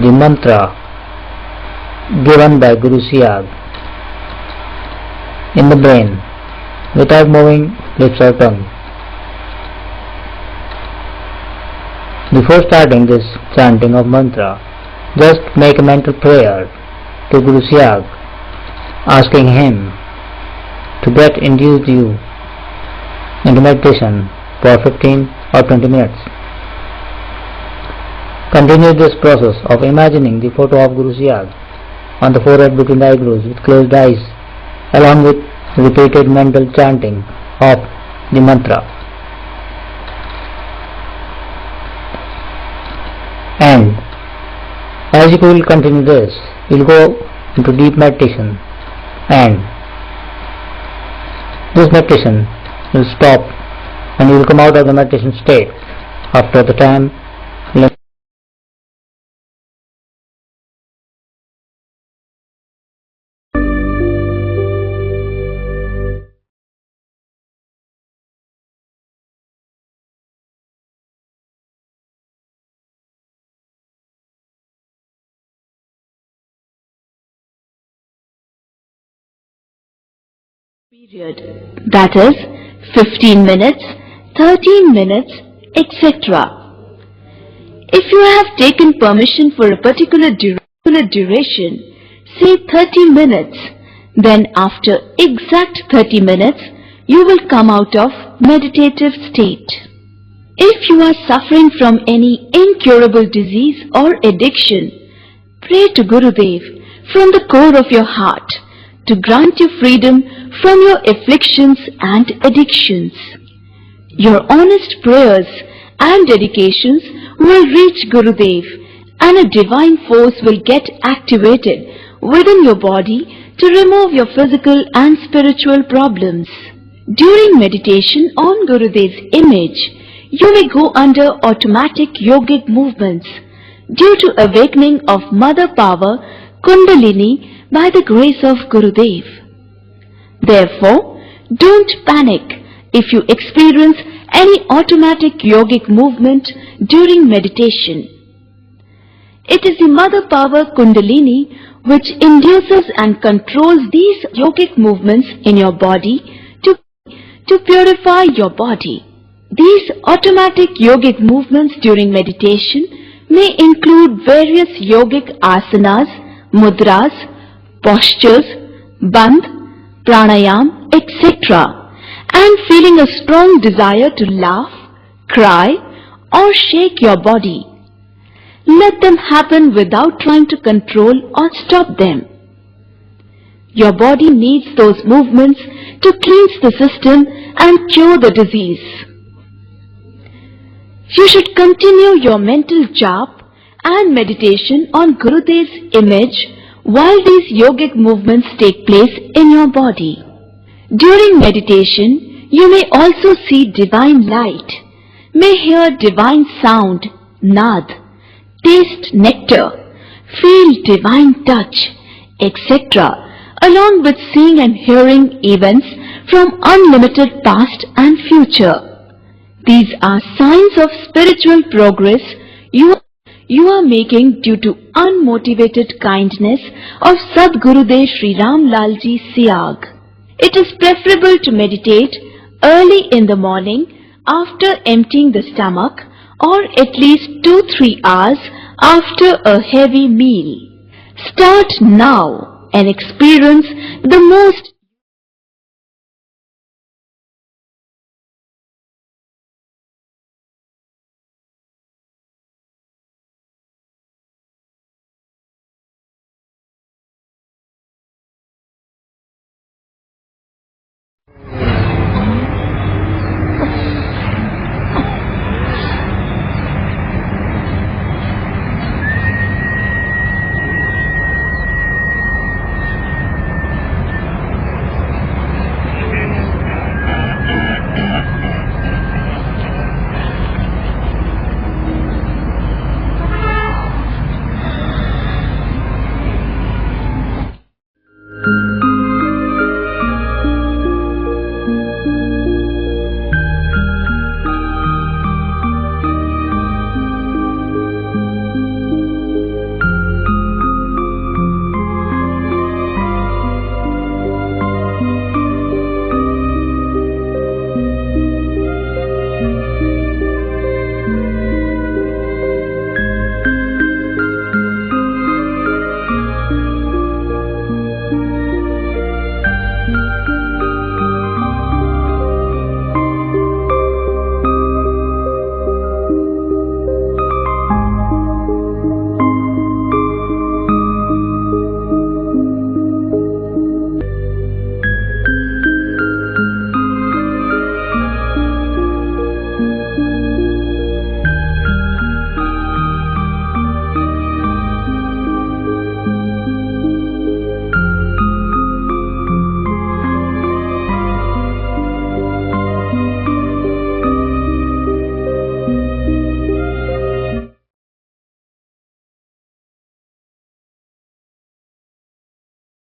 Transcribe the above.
the mantra given by Guru Siag in the brain without moving lips or tongue. Before starting this chanting of mantra, just make a mental prayer to Guru Siag, asking him to get induced you into meditation for 15 or 20 minutes. Continue this process of imagining the photo of Guru Siag on the forehead between the eyebrows with closed eyes, along with repeated mental chanting of the mantra. And as you will continue this, you will go into deep meditation, and this meditation will stop and you will come out of the meditation state after the time limit. Period, that is 15 minutes, 13 minutes, etc. If you have taken permission for a particular duration, say 30 minutes, then after exact 30 minutes, you will come out of meditative state. If you are suffering from any incurable disease or addiction, pray to Gurudev from the core of your heart to grant you freedom from your afflictions and addictions. Your honest prayers and dedications will reach Gurudev, and a divine force will get activated within your body to remove your physical and spiritual problems. During meditation on Gurudev's image, you may go under automatic yogic movements due to awakening of Mother Power Kundalini by the grace of Gurudev. Therefore, don't panic if you experience any automatic yogic movement during meditation. It is the Mother Power Kundalini which induces and controls these yogic movements in your body to purify your body. These automatic yogic movements during meditation may include various yogic asanas, mudras, postures, bandh, pranayam, etc., and feeling a strong desire to laugh, cry, or shake your body. Let them happen without trying to control or stop them. Your body needs those movements to cleanse the system and cure the disease. You should continue your mental jap and meditation on Gurudev's image while these yogic movements take place in your body. During meditation, you may also see divine light, may hear divine sound, nad, taste nectar, feel divine touch, etc., along with seeing and hearing events from unlimited past and future. These are signs of spiritual progress you are making due to unmotivated kindness of Sadgurudev Sri Ram Lalji Siag. It is preferable to meditate early in the morning after emptying the stomach, or at least 2-3 hours after a heavy meal. Start now and experience the most